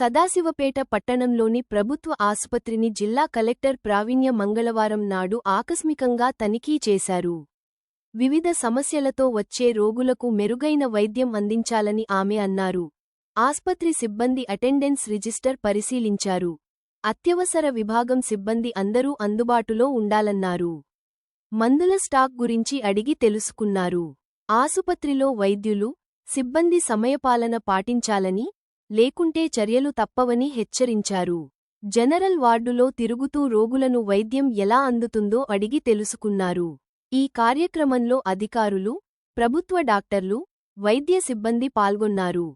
సదాశివపేట పట్టణంలోని ప్రభుత్వ ఆసుపత్రిని జిల్లా కలెక్టర్ ప్రావీణ్య మంగళవారం నాడు ఆకస్మికంగా తనిఖీ చేశారు. వివిధ సమస్యలతో వచ్చే రోగులకు మెరుగైన వైద్యం అందించాలని ఆమె అన్నారు. ఆస్పత్రి సిబ్బంది అటెండెన్స్ రిజిస్టర్ పరిశీలించారు. అత్యవసర విభాగం సిబ్బంది అందరూ అందుబాటులో ఉండాలన్నారు. మందుల స్టాక్ గురించి అడిగి తెలుసుకున్నారు. ఆసుపత్రిలో వైద్యులు, సిబ్బంది సమయపాలన పాటించాలని, లేకుంటే చర్యలు తప్పవని హెచ్చరించారు. జనరల్ వార్డులో తిరుగుతూ రోగులను వైద్యం ఎలా అందుతుందో అడిగి తెలుసుకున్నారు. ఈ కార్యక్రమంలో అధికారులు, ప్రభుత్వ డాక్టర్లు, వైద్య సిబ్బంది పాల్గొన్నారు.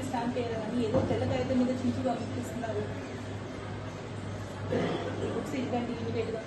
స్టాంప్ వేయాలని ఏదో తెల్ల కాగితం మీద చించి పంపిస్తున్నారు. ఇవ్వండి ఇమీడియట్గా.